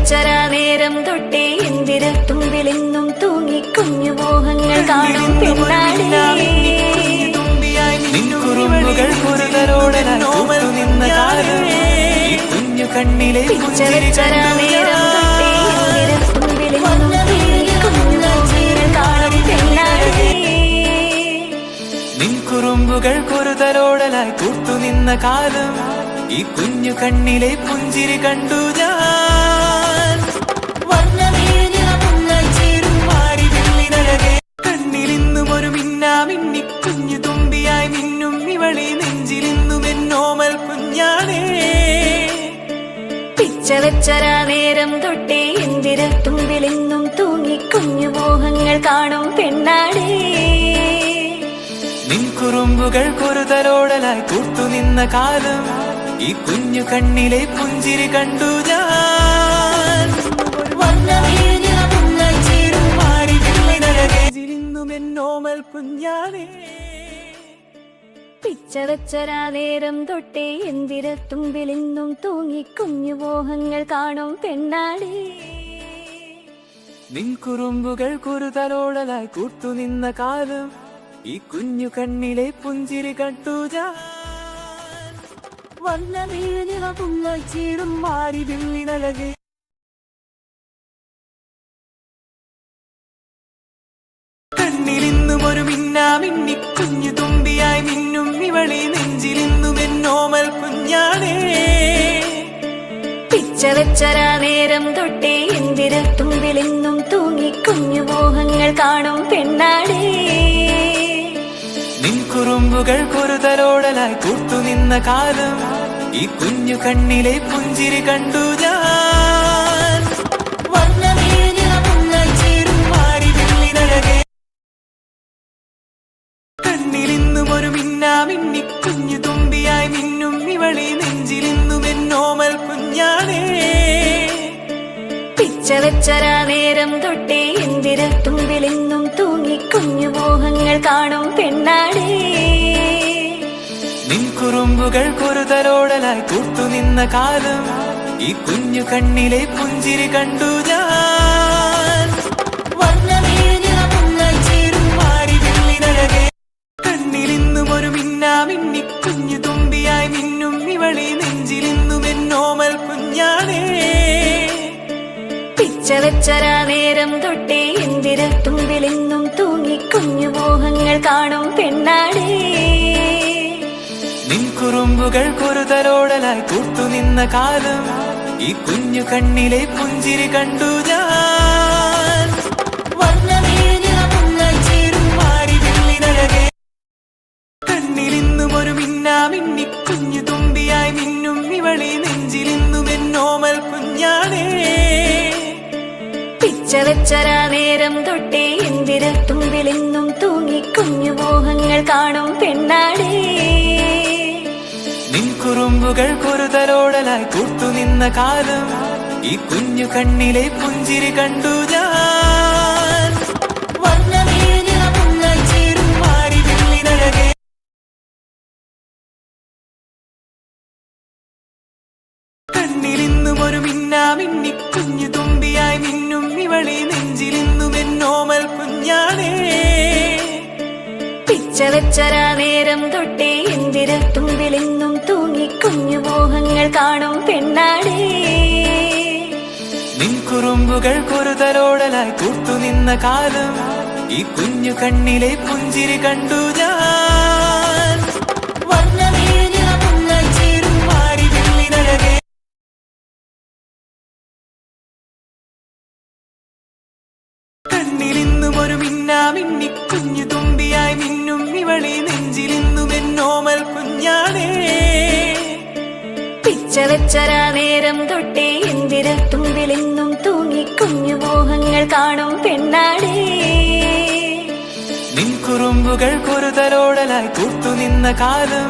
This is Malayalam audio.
പിച്ചവെച്ചരാ നേരം തൊട്ടേ എന്തിരു തുമ്പിലെന്നും തൂങ്ങി കുഞ്ഞു മോഹങ്ങൾ കാണും പെണ്ണാടി പിച്ചവെച്ചരാ നേരം തൊട്ടേ എന്തിരു തുമ്പിലെന്നും തൂങ്ങി കുഞ്ഞു മോഹങ്ങൾ കാണും പെണ്ണാടി നിൻ കുറുമ്പുകൾ കുറുതലോടലായി കൂട്ടുനിന്ന കാലം ഈ കുഞ്ഞു കണ്ണിലെ പുഞ്ചിരി കണ്ടു ഞാൻ. കണ്ണിലിന്നും ഒരു മിന്നാമിന്നി കുഞ്ഞു തുമ്പിയായി മിന്നും ഇവളെ നെഞ്ചിലിന്നും എന്നോമൽ കുഞ്ഞാണേ. പിച്ചവെച്ചരാ നേരം തൊട്ടേ എന്തിരു തുമ്പിലെന്നും തൂങ്ങി കുഞ്ഞു മോഹങ്ങൾ കാണും പെണ്ണാടി നിൻ കുറുമ്പുകൾ കുറുതലോടലായി കൂട്ടുനിന്ന കാലം ഈ കുഞ്ഞു കണ്ണിലെ പുഞ്ചിരി കണ്ടു ഞാൻ. എന്നോമൽ കുഞ്ഞാണേ. പിച്ചവെച്ചരാ നേരം തൊട്ടേ എന്തിരു തുമ്പിലെന്നും തൂങ്ങി കുഞ്ഞു മോഹങ്ങൾ കാണും പെണ്ണാടി നിൻ കുറുമ്പുകൾ കുറുതലോടലായി കൂട്ടുനിന്ന കാലം ഈ കുഞ്ഞു കണ്ണിലെ പുഞ്ചിരി കണ്ടു ഞാൻ. മാറി വെള്ളിനഴകെ കണ്ണിലിന്നും ഒരു മിന്നാമിന്നി കുഞ്ഞു തുമ്പിയായി മിന്നും ഇവളെ നെഞ്ചിലിന്നും എന്നോമൽ കുഞ്ഞാണേ. പിച്ചവെച്ചരാ നേരം തൊട്ടേ എന്തിരു തുമ്പിലെന്നും തൂങ്ങി കുഞ്ഞു മോഹങ്ങൾ കാണും പെണ്ണാടി നിൻ കുറുമ്പുകൾ കുറുതലോടലായി കൂട്ടുനിന്ന കാലം ഈ കുഞ്ഞു കണ്ണിലെ പുഞ്ചിരി കണ്ടു ഞാൻ. കണ്ണിലിന്നും ഒരു മിന്നാമിന്നി കുഞ്ഞു തുമ്പിയായി മിന്നും ഇവളെ നെഞ്ചിലിന്നും എന്നോമൽ കുഞ്ഞാണേ. പിച്ചവെച്ചരാ നേരം തൊട്ടേ എന്തിരു തുമ്പിലെന്നും തൂങ്ങി കുഞ്ഞു മോഹങ്ങൾ കാണും പെണ്ണാടി നിൻ കുറുമ്പുകൾ കുറുതലോടലായി കൂട്ടുനിന്ന കാലം ഈ കുഞ്ഞു കണ്ണിലെ പുഞ്ചിരി കണ്ടു ഞാൻ. കണ്ണിലിന്നും ഒരു മിന്നാമിന്നി കുഞ്ഞു തുമ്പിയായി മിന്നും ഇവളെ നെഞ്ചിലിന്നും എന്നോമൽ കുഞ്ഞാണേ. പിച്ചവെച്ചരാ നേരം തൊട്ടേ എന്തിരു തുമ്പിലെന്നും തൂങ്ങി കുഞ്ഞു മോഹങ്ങൾ കാണും പെണ്ണാടി നിൻ കുറുമ്പുകൾ കുറുതലോടലായി കൂട്ടുനിന്ന കാലം ഈ കുഞ്ഞു കണ്ണിലെ പുഞ്ചിരി കണ്ടു ഞാൻ. കണ്ണിലിന്നും ഒരു മിന്നാമിന്നി കുഞ്ഞു തുമ്പിയായി മിന്നും ഇവളെ നെഞ്ചിലിന്നും എന്നോമൽ കുഞ്ഞാണേ. പിച്ചവെച്ചരാ നേരം തൊട്ടേ എന്തിരു തുമ്പിലെന്നും തൂങ്ങി കുഞ്ഞു മോഹങ്ങൾ കാണും പെണ്ണാടി നിൻ കുറുമ്പുകൾ കുറുതലോടലായി കൂട്ടുനിന്ന കാലം ഈ കുഞ്ഞു കണ്ണിലെ പുഞ്ചിരി കണ്ടു ഞാൻ. കണ്ണിലിന്നും ഒരു മിന്നാമിന്നി കുഞ്ഞു തുമ്പിയായി മിന്നും ഇവളെ നെഞ്ചിലിന്നും എന്നോമൽ കുഞ്ഞാണേ. പിച്ചവെച്ചരാ നേരം തൊട്ടേ എന്തിരു തുമ്പിലെന്നും തൂങ്ങി കുഞ്ഞു മോഹങ്ങൾ കാണും പെണ്ണാടി നിൻ കുറുമ്പുകൾ കുറുതലോടലായി കൂട്ടുനിന്ന കാലം ഈ കുഞ്ഞു കണ്ണിലെ പുഞ്ചിരി കണ്ടു ഞാൻ. കണ്ണിലിന്നും ഒരു മിന്നാമിന്നി കുഞ്ഞു തുമ്പിയായി മിന്നും ഇവളെ നെഞ്ചിലിന്നും എന്നോമൽ കുഞ്ഞാണേ. പിച്ചവെച്ചരാ നേരം തൊട്ടേ എന്തിരു തുമ്പിലെന്നും തൂങ്ങി കുഞ്ഞു മോഹങ്ങൾ കാണും പെണ്ണാടി നിൻ കുറുമ്പുകൾ കുറുതലോടലായി കൂട്ടുനിന്ന കാലം